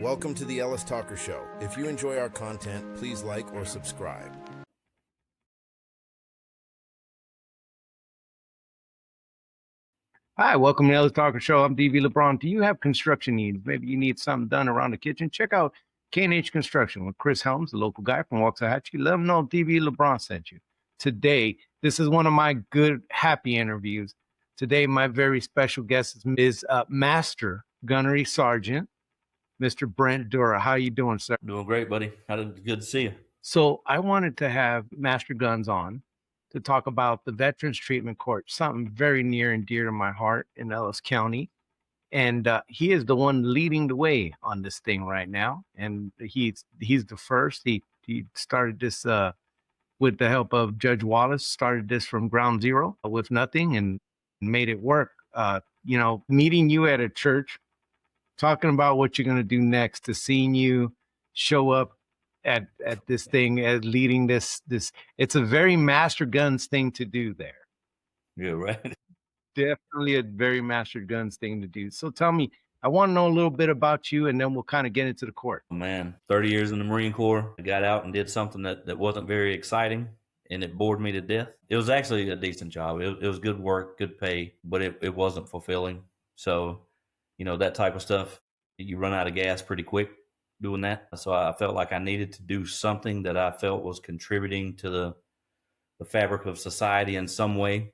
Welcome to the Ellis Talker Show. If you enjoy our content, please like or subscribe. Hi, welcome to the Ellis Talker Show. I'm DV LeBron. Do you have construction needs? Maybe you need something done around the kitchen? Check out K&H Construction with Chris Helms, the local guy from Waxahachie. Let him know DV LeBron sent you. Today, this is one of my good, happy interviews. Today, my very special guest is Master Gunnery Sergeant, Mr. Brent Dorrough. How you doing, sir? Doing great, buddy. Good to see you. So I wanted to have Master Guns on to talk about the Veterans Treatment Court, something very near and dear to my heart in Ellis County. And he is the one leading the way on this thing right now. And he's the first. He started this with the help of Judge Wallace, started this from ground zero with nothing and made it work. Meeting you at a church, talking about what you're going to do next, to seeing you show up at this thing as leading this, it's a very Master Guns thing to do there. Yeah, right. Definitely a very Master Guns thing to do. So tell me, I want to know a little bit about you, and then we'll kind of get into the court. Man, 30 years in the Marine Corps. I got out and did something that wasn't very exciting, and it bored me to death. It was actually a decent job. It was good work, good pay, but it wasn't fulfilling. So, that type of stuff, you run out of gas pretty quick doing that. So I felt like I needed to do something that I felt was contributing to the fabric of society in some way.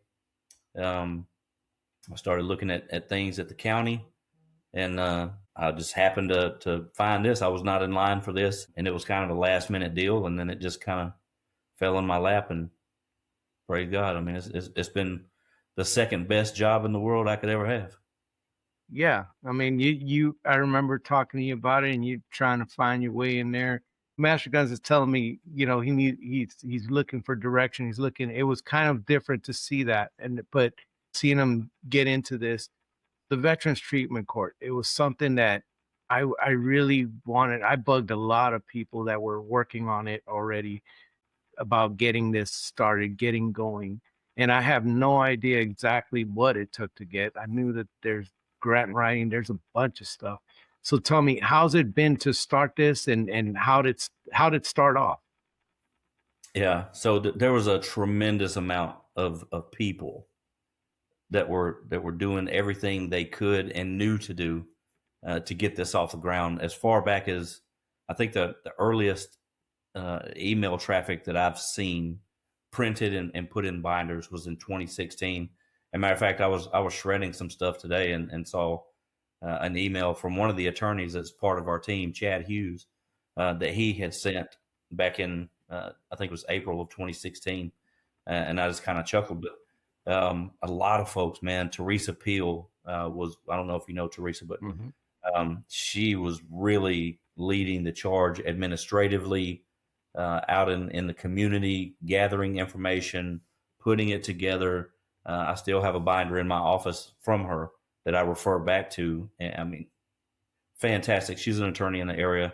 I started looking at things at the county, and I just happened to find this. I was not in line for this, and it was kind of a last minute deal, and then it just kind of fell in my lap, and praise God. I mean, it's been the second best job in the world I could ever have. Yeah, I mean, I remember talking to you about it, and you trying to find your way in there. Master Guns is telling me, he's looking for direction. It was kind of different to see that, but seeing him get into this, the Veterans Treatment Court, it was something that I really wanted. I bugged a lot of people that were working on it already about getting this started, getting going. And I have no idea exactly what it took to get. I knew that there's grant writing, there's a bunch of stuff. So tell me, how's it been to start this, and how did it start off? Yeah, so there was a tremendous amount of people that were doing everything they could and knew to do to get this off the ground. As far back as, I think the earliest email traffic that I've seen printed and put in binders was in 2016. As a matter of fact, I was shredding some stuff today and saw an email from one of the attorneys that's part of our team, Chad Hughes, that he had sent back in, I think it was April of 2016. And I just kind of chuckled. But a lot of folks, man, Teresa Peel was, I don't know if you know Teresa, but she was really leading the charge administratively out in the community, gathering information, putting it together. I still have a binder in my office from her that I refer back to. I mean, fantastic. She's an attorney in the area,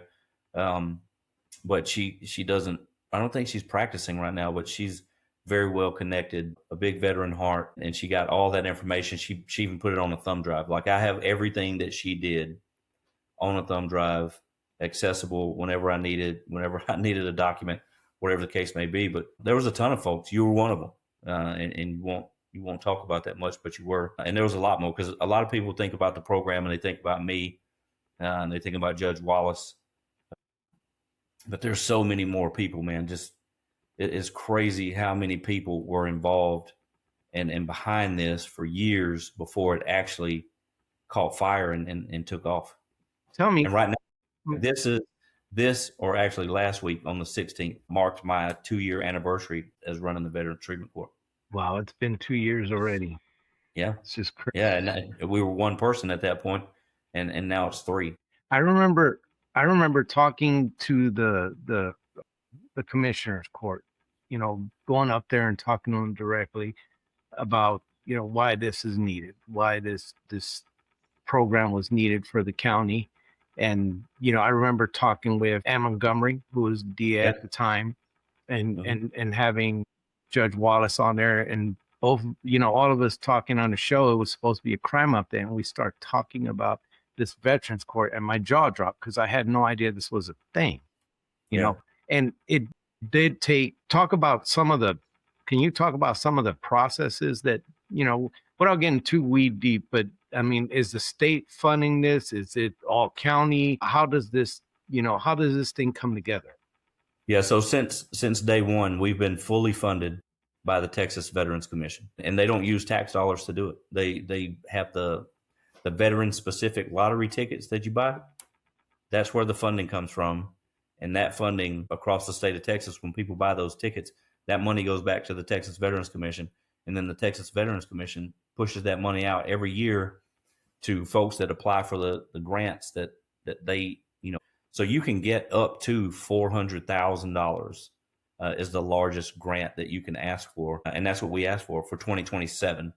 but she doesn't. I don't think she's practicing right now, but she's very well connected. A big veteran heart, and she got all that information. She even put it on a thumb drive. Like, I have everything that she did on a thumb drive, accessible whenever I needed a document, whatever the case may be. But there was a ton of folks. You were one of them, and you won't talk about that much, but you were. And there was a lot more, because a lot of people think about the program and they think about me, and they think about Judge Wallace. But there's so many more people, man. Just, it is crazy how many people were involved and behind this for years before it actually caught fire and took off. Tell me. And right now, this, or actually last week on the 16th, marked my 2-year anniversary as running the Veterans Treatment Court. Wow, it's been 2 years already. Yeah. It's just crazy. Yeah, and we were one person at that point, and now it's 3. I remember talking to the commissioner's court, going up there and talking to them directly about, why this is needed, why this program was needed for the county. And, I remember talking with Ann Montgomery, who was DA at the time, and having Judge Wallace on there, and both, all of us talking on the show. It was supposed to be a crime update, and we start talking about this veterans court, and my jaw dropped because I had no idea this was a thing, you know. And it did talk about some of the, can you talk about some of the processes that, you know, without getting too weed deep, but I mean, is the state funding this? Is it all county? How does this thing come together? Yeah, so since day one, we've been fully funded by the Texas Veterans Commission, and they don't use tax dollars to do it. They have the veteran specific lottery tickets that you buy. That's where the funding comes from, and that funding across the state of Texas, when people buy those tickets, that money goes back to the Texas Veterans Commission, and then the Texas Veterans Commission pushes that money out every year to folks that apply for the grants that they, you know. So you can get up to $400,000 is the largest grant that you can ask for, and that's what we asked for 2027.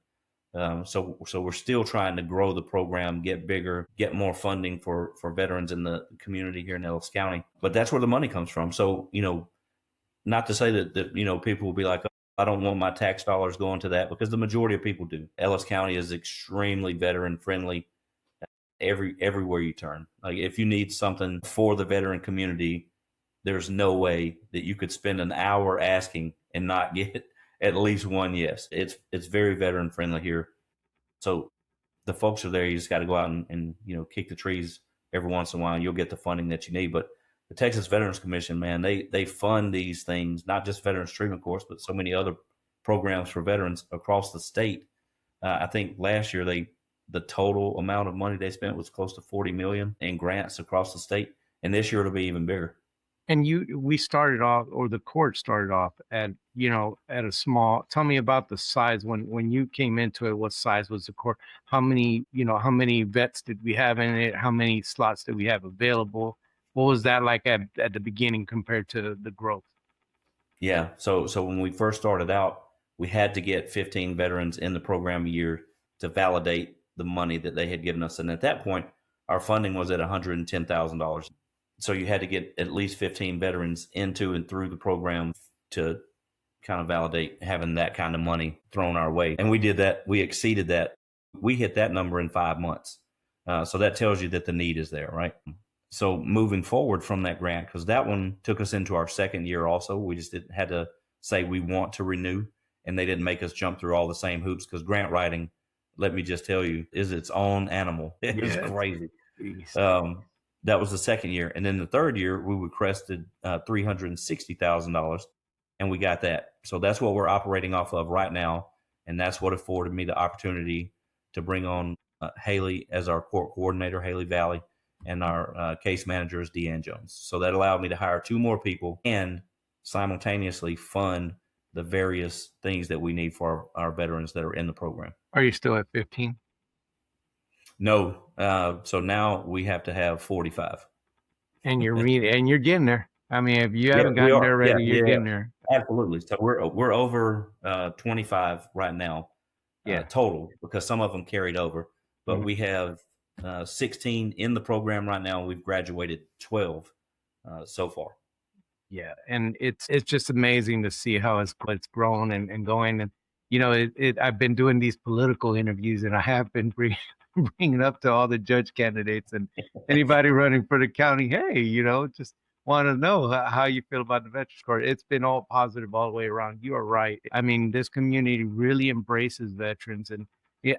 So we're still trying to grow the program, get bigger, get more funding for veterans in the community here in Ellis County. But that's where the money comes from. So, you know, not to say that you know, people will be like, oh, I don't want my tax dollars going to that, because the majority of people do. Ellis County is extremely veteran friendly. Everywhere you turn, like if you need something for the veteran community, there's no way that you could spend an hour asking and not get at least one yes. It's very veteran friendly here. So the folks are there. You just got to go out and you know, kick the trees every once in a while, and you'll get the funding that you need. But the Texas Veterans Commission, man, they fund these things, not just Veterans Treatment Course, but so many other programs for veterans across the state. I think last year the total amount of money they spent was close to $40 million in grants across the state. And this year it'll be even bigger. And we started off, or the court started off at, you know, at a small, tell me about the size when you came into it. What size was the court? How many vets did we have in it? How many slots did we have available? What was that like at the beginning compared to the growth? Yeah. So when we first started out, we had to get 15 veterans in the program a year to validate the money that they had given us. And at that point, our funding was at $110,000. So you had to get at least 15 veterans into and through the program to kind of validate having that kind of money thrown our way. And we did that. We exceeded that. We hit that number in 5 months. So that tells you that the need is there, right? So moving forward from that grant, because that one took us into our second year also, we just had to say we want to renew, and they didn't make us jump through all the same hoops, because grant writing, let me just tell you, is its own animal. It's crazy. That was the second year. And then the third year, we requested $360,000, and we got that. So that's what we're operating off of right now. And that's what afforded me the opportunity to bring on Haley as our court coordinator, Haley Valley, and our case manager is Deanne Jones. So that allowed me to hire 2 more people and simultaneously fund the various things that we need for our veterans that are in the program. Are you still at 15? No. So now we have to have 45. And you're getting there. I mean, if you haven't gotten there already, you're getting there. Absolutely. So we're over 25 right now, total, because some of them carried over. But we have 16 in the program right now. We've graduated 12 so far. Yeah, and it's just amazing to see how it's grown and going. And you know, I've been doing these political interviews, and I have been bringing up to all the judge candidates and anybody running for the county. Hey, you know, just want to know how you feel about the Veterans Court. It's been all positive all the way around. You are right. I mean, this community really embraces veterans, and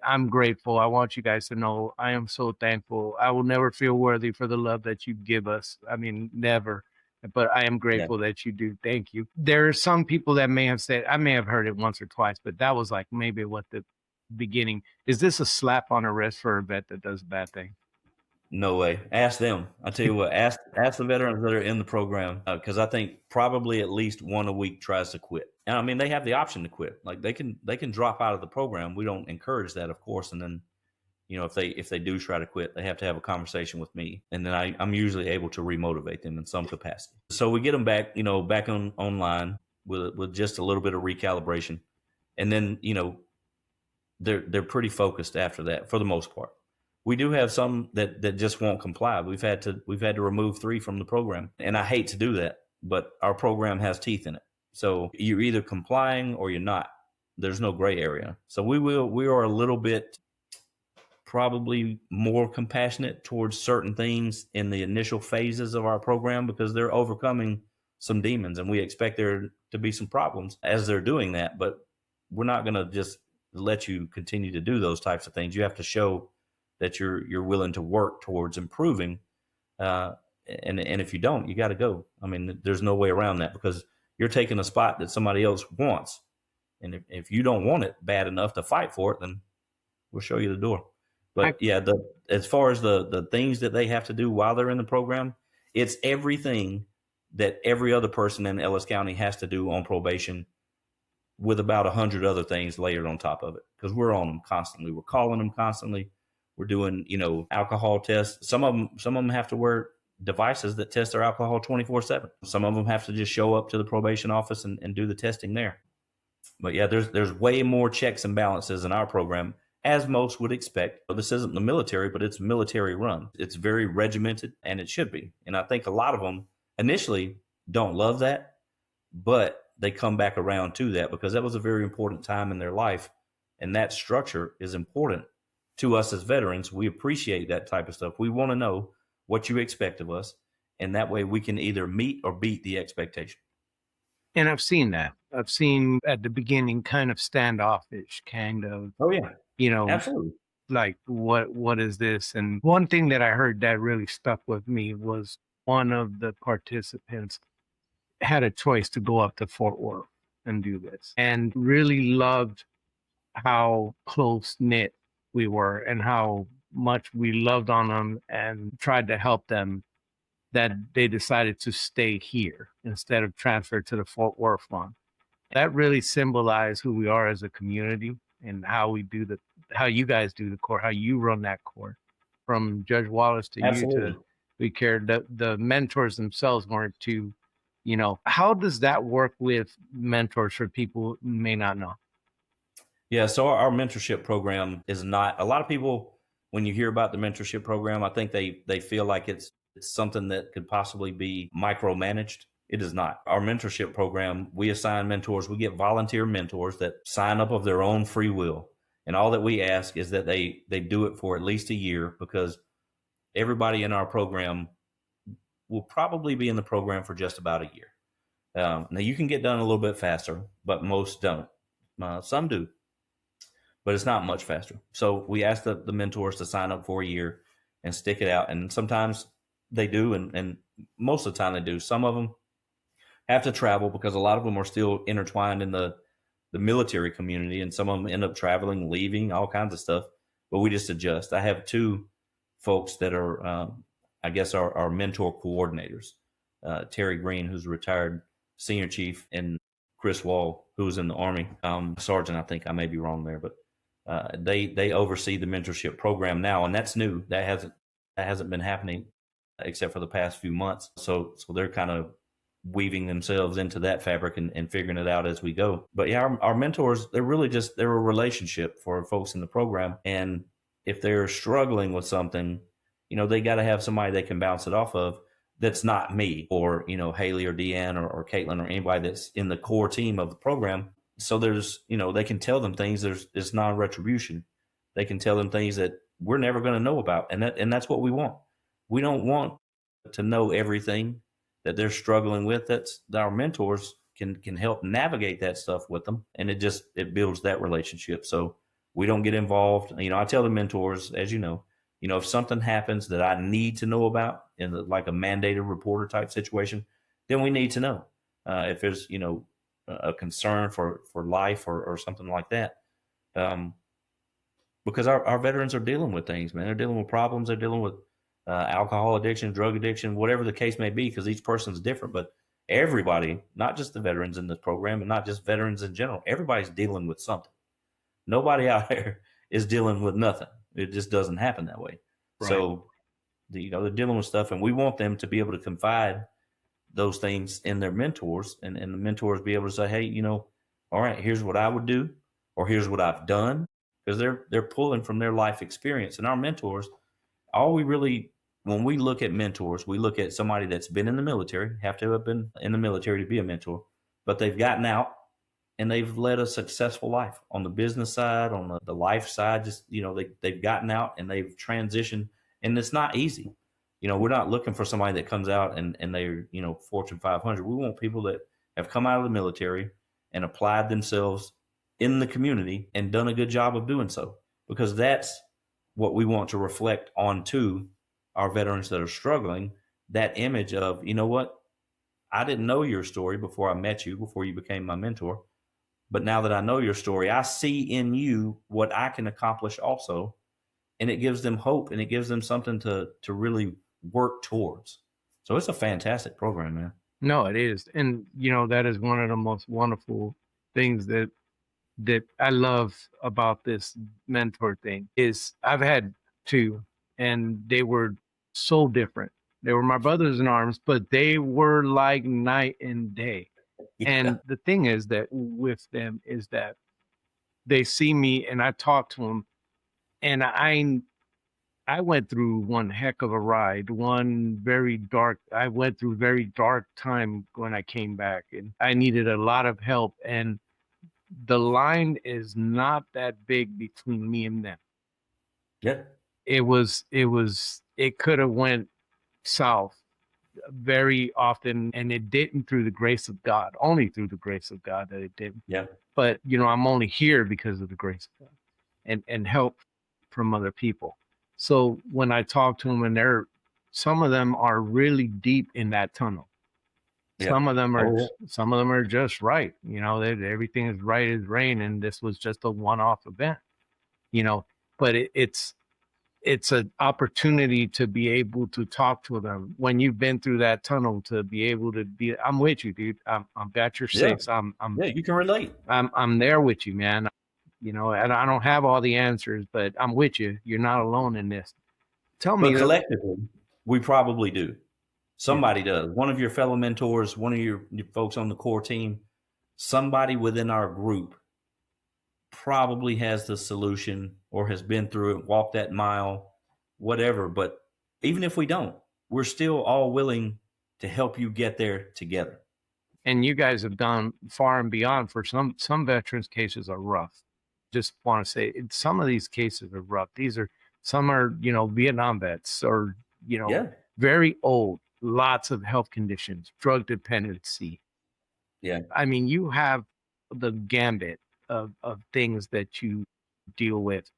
I'm grateful. I want you guys to know I am so thankful. I will never feel worthy for the love that you give us. I mean, never. But I am grateful that you do. Thank you. There are some people that may have said, I may have heard it once or twice, but that was like maybe what the beginning. Is this a slap on the wrist for a vet that does a bad thing? No way. Ask them. I tell you what, ask the veterans that are in the program, because I think probably at least one a week tries to quit. And I mean, they have the option to quit. Like they can drop out of the program. We don't encourage that, of course. And then, you know, if they do try to quit, they have to have a conversation with me, and then I'm usually able to remotivate them in some capacity. So we get them back, you know, back online with just a little bit of recalibration, and then, you know, they're pretty focused after that for the most part. We do have some that just won't comply. We've had to remove 3 from the program, and I hate to do that, but our program has teeth in it. So you're either complying or you're not. There's no gray area. So we are a little bit probably more compassionate towards certain things in the initial phases of our program because they're overcoming some demons, and we expect there to be some problems as they're doing that. But we're not going to just let you continue to do those types of things. You have to show that you're willing to work towards improving. And if you don't, you got to go. I mean, there's no way around that because you're taking a spot that somebody else wants. And if you don't want it bad enough to fight for it, then we'll show you the door. But as far as the things that they have to do while they're in the program, it's everything that every other person in Ellis County has to do on probation, with about 100 other things layered on top of it, because we're on them constantly. We're calling them constantly. We're doing, alcohol tests. Some of them have to wear devices that test their alcohol 24/7. Some of them have to just show up to the probation office and do the testing there. But yeah, there's way more checks and balances in our program, as most would expect. This isn't the military, but it's military run. It's very regimented, and it should be. And I think a lot of them initially don't love that, but they come back around to that because that was a very important time in their life. And that structure is important to us as veterans. We appreciate that type of stuff. We want to know what you expect of us. And that way we can either meet or beat the expectation. And I've seen that. I've seen at the beginning kind of standoffish, kind of. Oh, yeah. Absolutely. Like, what is this? And one thing that I heard that really stuck with me was one of the participants had a choice to go up to Fort Worth and do this, and really loved how close knit we were and how much we loved on them and tried to help them, that they decided to stay here instead of transfer to the Fort Worth one. That really symbolized who we are as a community and how we do how you guys do the court, how you run that court, from Judge Wallace to Absolutely. you to we cared. The mentors themselves weren't too, how does that work with mentors for people who may not know? Yeah, so our mentorship program is not, a lot of people, when you hear about the mentorship program, I think they feel like it's something that could possibly be micromanaged. It is not. Our mentorship program, we assign mentors. We get volunteer mentors that sign up of their own free will. And all that we ask is that they do it for at least a year, because everybody in our program will probably be in the program for just about a year. Now, you can get done a little bit faster, but most don't. Some do, but it's not much faster. So we ask the mentors to sign up for a year and stick it out. And sometimes they do, and most of the time they do. Some of them have to travel because a lot of them are still intertwined in the military community, and some of them end up traveling, leaving, all kinds of stuff. But we just adjust. I have two folks that are, I guess, our mentor coordinators. Terry Green, who's a retired senior chief, and Chris Wall, who's in the Army, sergeant. I think I may be wrong there, but they oversee the mentorship program now, and that's new. That hasn't been happening except for the past few months. So they're kind of weaving themselves into that fabric and figuring it out as we go. But yeah, our mentors, they're a relationship for folks in the program. And if they're struggling with something, they got to have somebody they can bounce it off of. That's not me or, Haley or Deanne or Caitlin or anybody that's in the core team of the program. So there's, they can tell them things. It's non-retribution. They can tell them things that we're never going to know about. And that's what we want. We don't want to know everything that they're struggling with. Our mentors can help navigate that stuff with them. And it builds that relationship. So we don't get involved. I tell the mentors, as if something happens that I need to know about in like a mandated reporter type situation, then we need to know. If there's, a concern for life or something like that. Because our veterans are dealing with things, man. They're dealing with problems. They're dealing with alcohol addiction, drug addiction, whatever the case may be, because each person's different. But everybody, not just the veterans in this program and not just veterans in general, everybody's dealing with something. Nobody out there is dealing with nothing. It just doesn't happen that way. Right. So, they're dealing with stuff, and we want them to be able to confide those things in their mentors, and the mentors be able to say, hey, all right, here's what I would do, or here's what I've done, because they're pulling from their life experience. And our mentors, when we look at mentors, we look at somebody that's been in the military, have to have been in the military to be a mentor, but they've gotten out and they've led a successful life on the business side, on the life side. Just, they've gotten out and they've transitioned, and it's not easy. We're not looking for somebody that comes out and they're, Fortune 500. We want people that have come out of the military and applied themselves in the community and done a good job of doing so, because that's what we want to reflect onto our veterans that are struggling. That image of, you know what, I didn't know your story before I met you, before you became my mentor. But now that I know your story, I see in you what I can accomplish also. And it gives them hope, and it gives them something to really work towards. So it's a fantastic program, man. No, it is. And, that is one of the most wonderful things that I love about this mentor thing is I've had two, and they were so different. They were my brothers in arms, but they were like night and day. Yeah. And the thing is that with them is that they see me and I talk to them, and I went through one heck of a ride, I went through very dark time when I came back, and I needed a lot of help. And the line is not that big between me and them. Yeah. It could have went south very often, and it didn't, through the grace of God, only through the grace of God that it didn't. Yeah. But, I'm only here because of the grace of God and help from other people. So when I talk to them, and some of them are really deep in that tunnel. Yeah. Some of them are just right. Everything is right as rain, and this was just a one-off event. But it's an opportunity to be able to talk to them when you've been through that tunnel, to be able to be, I'm with you, dude. I'm at your six. Yeah, you can relate. I'm there with you, man. And I don't have all the answers, but I'm with you. You're not alone in this. Tell me. But collectively, we probably do. Somebody does. One of your fellow mentors, one of your folks on the core team, somebody within our group probably has the solution or has been through it, walked that mile, whatever. But even if we don't, we're still all willing to help you get there together. And you guys have done far and beyond. For some veterans, cases are rough. Just want to say, some of these cases are rough. Some are, Vietnam vets, or, very old, lots of health conditions, drug dependency. Yeah. I mean, you have the gambit of things that you deal with.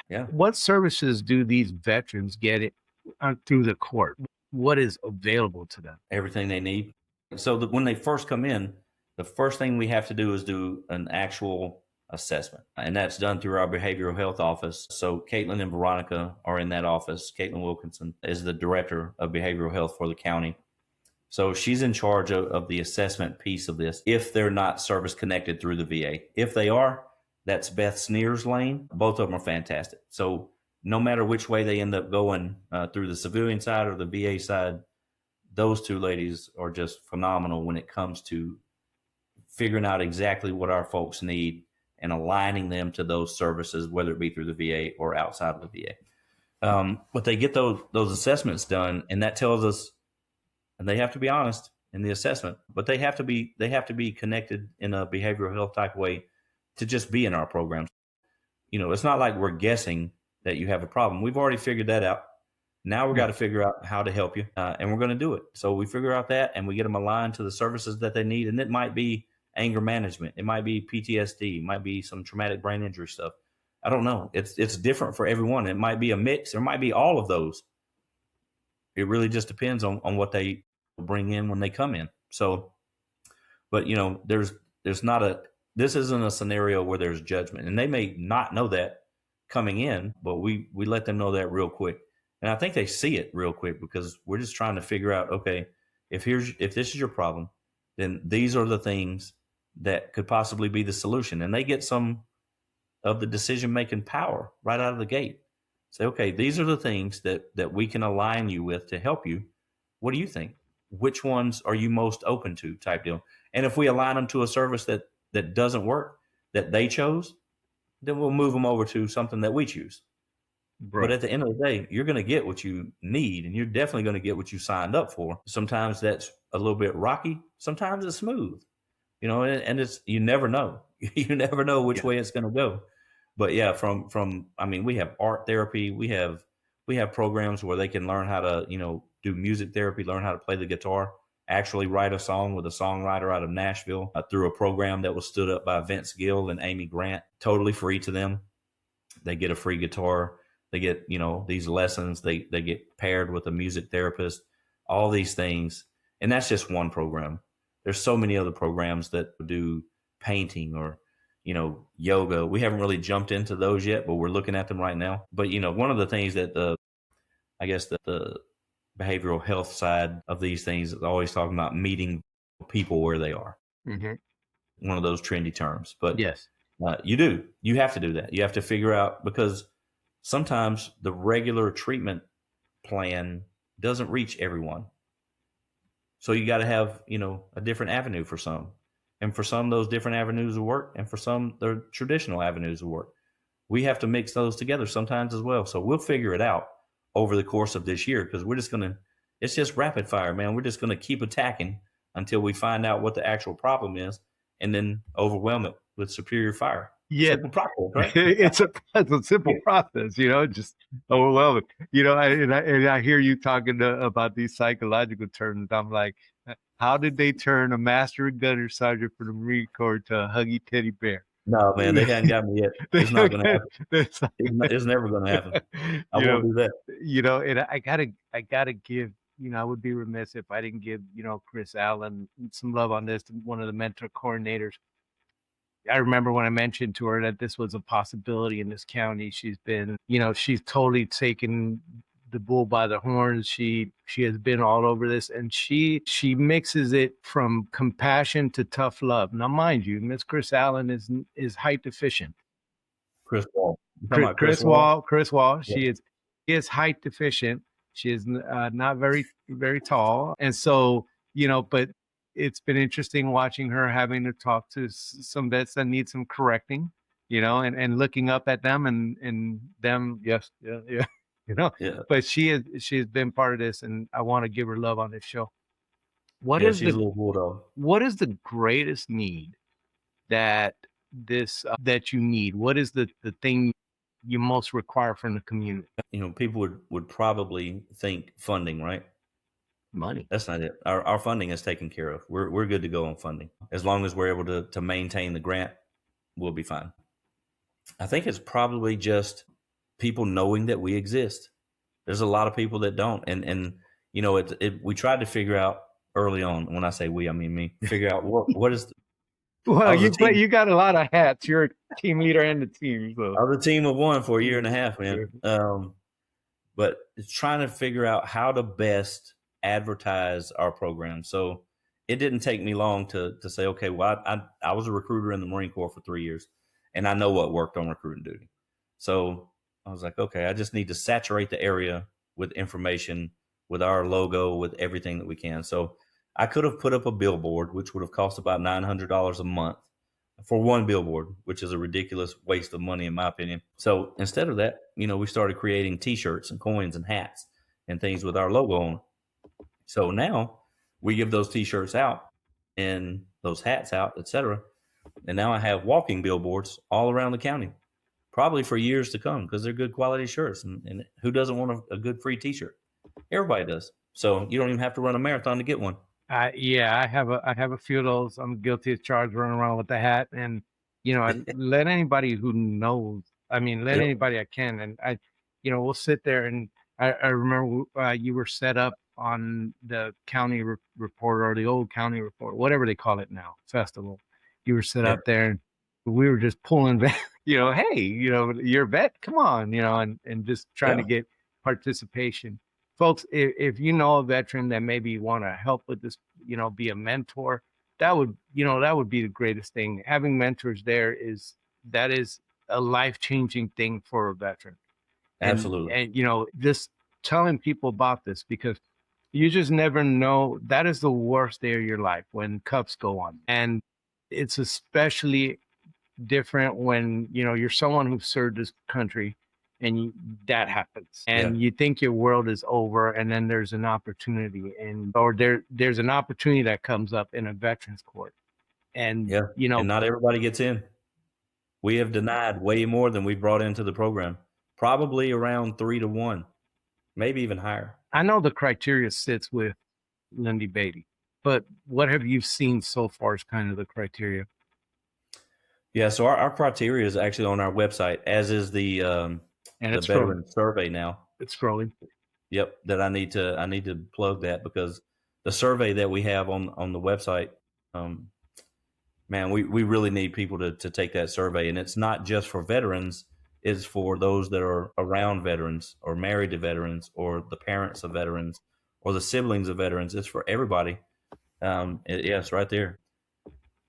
Yeah. What services do these veterans get through the court? What is available to them? Everything they need. So when they first come in, the first thing we have to do is do an actual assessment. And that's done through our behavioral health office. So Caitlin and Veronica are in that office. Caitlin Wilkinson is the director of behavioral health for the county. So she's in charge of the assessment piece of this, if they're not service connected through the VA. If they are, that's Beth Sneer's lane. Both of them are fantastic. So no matter which way they end up going, through the civilian side or the VA side, those two ladies are just phenomenal when it comes to figuring out exactly what our folks need and aligning them to those services, whether it be through the VA or outside of the VA. But they get those assessments done, and that tells us, and they have to be honest in the assessment, but they have to be connected in a behavioral health type way to just be in our programs. It's not like we're guessing that you have a problem. We've already figured that out. Now we've got to figure out how to help you, and we're going to do it. So we figure out that, and we get them aligned to the services that they need. And it might be anger management. It might be PTSD. It might be some traumatic brain injury stuff. I don't know. It's different for everyone. It might be a mix. There might be all of those. It really just depends on what they bring in when they come in. So, but this isn't a scenario where there's judgment, and they may not know that coming in, but we let them know that real quick. And I think they see it real quick, because we're just trying to figure out, okay, if this is your problem, then these are the things that could possibly be the solution. And they get some of the decision-making power right out of the gate. Say, okay, these are the things that we can align you with to help you. What do you think? Which ones are you most open to, type deal? And if we align them to a service that doesn't work, that they chose, then we'll move them over to something that we choose. Right. But at the end of the day, you're going to get what you need, and you're definitely going to get what you signed up for. Sometimes that's a little bit rocky. Sometimes it's smooth. you know, and it's, you never know. You never know which way it's going to go. But yeah, I mean, we have art therapy. We have programs where they can learn how to, you know, do music therapy, learn how to play the guitar, actually write a song with a songwriter out of Nashville through a program that was stood up by Vince Gill and Amy Grant, totally free to them. They get a free guitar. They get, you know, these lessons. They get paired with a music therapist, all these things. And that's just one program. There's so many other programs that do painting or, you know, yoga. We haven't really jumped into those yet, but we're looking at them right now. But, you know, one of the things that I guess the behavioral health side of these things is always talking about meeting people where they are. Mm-hmm. One of those trendy terms. But yes, you have to do that. You have to figure out, because sometimes the regular treatment plan doesn't reach everyone. So you got to have, you know, a different avenue for some. And for some, those different avenues will work. And for some, the traditional avenues will work. We have to mix those together sometimes as well. So we'll figure it out over the course of this year, because we're just going to, it's just rapid fire, man. We're just going to keep attacking until we find out what the actual problem is, and then overwhelm it with superior fire. Yeah, simple process, right? it's a simple process, you know, just overwhelming. You know, and I hear you talking about these psychological terms. I'm like, how did they turn a master gunner sergeant for the Marine Corps to a huggy teddy bear? No, man, they hadn't got me yet. It's not going to happen. It's never going to happen. I won't do that. You know, and I gotta give, you know, I would be remiss if I didn't give, you know, Chris Allen some love on this, one of the mentor coordinators. I remember when I mentioned to her that this was a possibility in this county. She's been, you know, she's totally taken the bull by the horns. She has been all over this, and she mixes it from compassion to tough love. Now, mind you, Miss Chris Allen is height deficient. Chris Wall. Chris Wall. Yeah. She is height deficient. She is not very, very tall, and so, you know, but it's been interesting watching her having to talk to some vets that need some correcting, you know, and looking up at them and them. Yes. Yeah. You know, yeah. But she's been part of this, and I want to give her love on this show. She's a little bulldog. What is the greatest need that that you need? What is the thing you most require from the community? You know, people would probably think funding, right? Money. That's not it. Our funding is taken care of. We're good to go on funding. As long as we're able to maintain the grant, we'll be fine. I think it's probably just people knowing that we exist. There's a lot of people that don't. And you know, we tried to figure out early on, when I say we, I mean me, figure out what is well, you got a lot of hats. You're a team leader and the team. So. I was a team of one for a year and a half, man. But it's trying to figure out how to best advertise our program. So it didn't take me long to say, okay, well, I was a recruiter in the Marine Corps for 3 years, and I know what worked on recruiting duty. So I was like, okay, I just need to saturate the area with information, with our logo, with everything that we can. So I could have put up a billboard, which would have cost about $900 a month for one billboard, which is a ridiculous waste of money, in my opinion. So instead of that, you know, we started creating T-shirts and coins and hats and things with our logo on it. So now we give those T-shirts out and those hats out, etc. And now I have walking billboards all around the county, probably for years to come, because they're good quality shirts. And who doesn't want a good free T-shirt? Everybody does. So you don't even have to run a marathon to get one. Yeah, I have a few of those. I'm guilty of charge running around with the hat, and you know, I let anybody who knows. I mean, let anybody I can, and you know, we'll sit there, and I remember you were set up on the county report, or the old county report, whatever they call it now, festival. You were set up there, and we were just pulling back. You know, hey, you know, you're a vet, come on, you know, and just trying to get participation. Folks, if you know a veteran that maybe want to help with this, you know, be a mentor, that would be the greatest thing. Having mentors there is a life-changing thing for a veteran. Absolutely. And you know, just telling people about this, because you just never know. That is the worst day of your life, when cuffs go on. And it's especially different when, you know, you're someone who served this country, and that happens, and you think your world is over, and then there's an opportunity, or there's an opportunity that comes up in a veterans court, And, Yeah. And not everybody gets in. We have denied way more than we brought into the program, probably around 3 to 1, maybe even higher. I know the criteria sits with Lindy Beatty, but what have you seen so far as kind of the criteria? Yeah, so our criteria is actually on our website, as is the veteran survey now. It's scrolling. Yep, that I need to plug that, because the survey that we have on the website, man, we really need people to take that survey. And it's not just for veterans, it's for those that are around veterans or married to veterans or the parents of veterans or the siblings of veterans. It's for everybody. It's right there.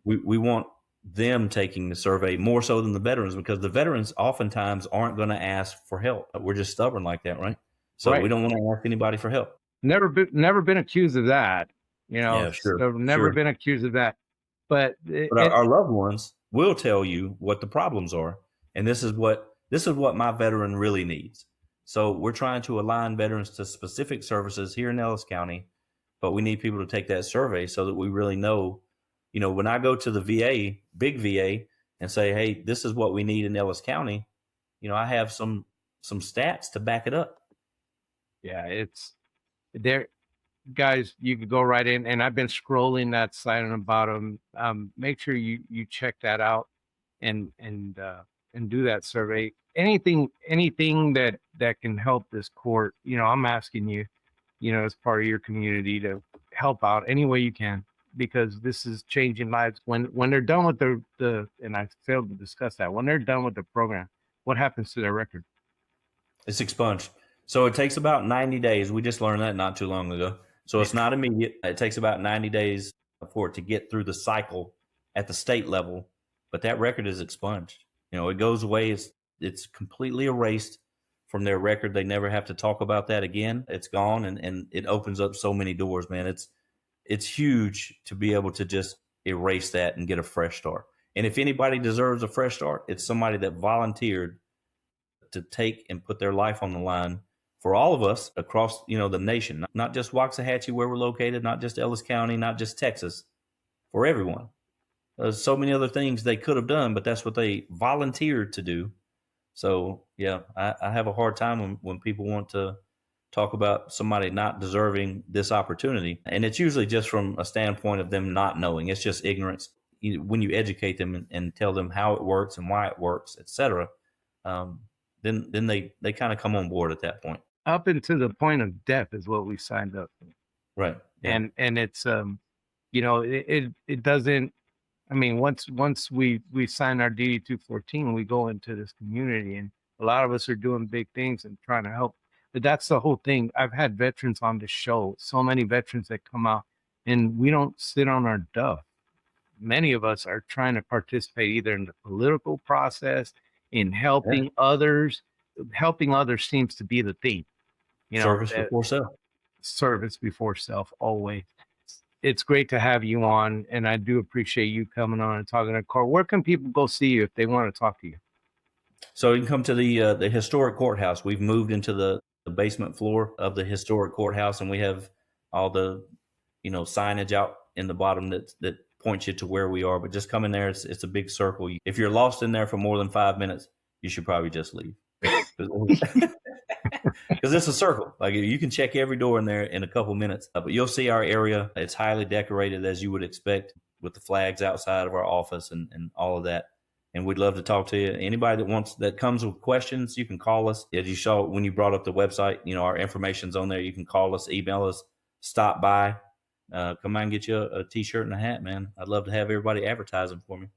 We want them taking the survey more so than the veterans, because the veterans oftentimes aren't going to ask for help. We're just stubborn like that, right? So Right. We don't want to ask anybody for help. Never been accused of that. Yeah, sure. So never been accused of that. But our loved ones will tell you what the problems are, and this is what my veteran really needs. So we're trying to align veterans to specific services here in Ellis County, but we need people to take that survey so that we really know. You know, when I go to the VA, big VA, and say, "Hey, this is what we need in Ellis County," you know, I have some stats to back it up. Yeah, it's there. Guys, you could go right in, and I've been scrolling that site on the bottom. Make sure you check that out and do that survey. Anything that can help this court, you know, I'm asking you, you know, as part of your community, to help out any way you can, because this is changing lives. When they're done with the and I failed to discuss that, when they're done with the program, what happens to their record? It's expunged. So it takes about 90 days. We just learned that not too long ago. So it's not immediate. It takes about 90 days for it to get through the cycle at the state level, but that record is expunged. You know, it goes away. It's completely erased from their record. They never have to talk about that again. It's gone, and it opens up so many doors, man. It's huge to be able to just erase that and get a fresh start. And if anybody deserves a fresh start, it's somebody that volunteered to take and put their life on the line for all of us across, you know, the nation, not just Waxahachie where we're located, not just Ellis County, not just Texas, for everyone. There's so many other things they could have done, but that's what they volunteered to do. So, yeah, I have a hard time when people want to talk about somebody not deserving this opportunity. And it's usually just from a standpoint of them not knowing. It's just ignorance. When you educate them and tell them how it works and why it works, et cetera, then they kind of come on board at that point. Up until the point of death is what we signed up for. Right. Yeah. And it's you know, it doesn't, I mean, once we sign our DD 214, we go into this community, and a lot of us are doing big things and trying to help. But that's the whole thing. I've had veterans on the show, so many veterans that come out, and we don't sit on our duff. Many of us are trying to participate either in the political process, in helping others. Helping others seems to be the theme. You know, service before self. Service before self, always. It's great to have you on, and I do appreciate you coming on and talking to court. Where can people go see you if they want to talk to you? So you can come to the historic courthouse. We've moved into the basement floor of the historic courthouse, and we have all the, you know, signage out in the bottom that points you to where we are. But just come in there. It's a big circle. If you're lost in there for more than 5 minutes, you should probably just leave. Because it's a circle. Like, you can check every door in there in a couple minutes, but you'll see our area. It's highly decorated, as you would expect, with the flags outside of our office and all of that. And we'd love to talk to you. Anybody that comes with questions, you can call us. As you saw when you brought up the website, you know, our information's on there. You can call us, email us, stop by, come by and get you a T-shirt and a hat, man. I'd love to have everybody advertising for me.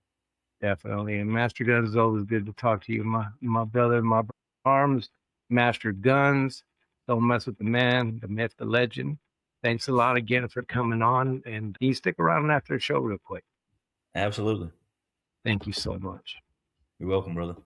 Definitely. And Master Guns, is always good to talk to you, my brother, my arms. Master Guns, don't mess with the man, the myth, the legend. Thanks a lot again for coming on, and can you stick around after the show real quick? Absolutely. Thank you so much. You're welcome, brother.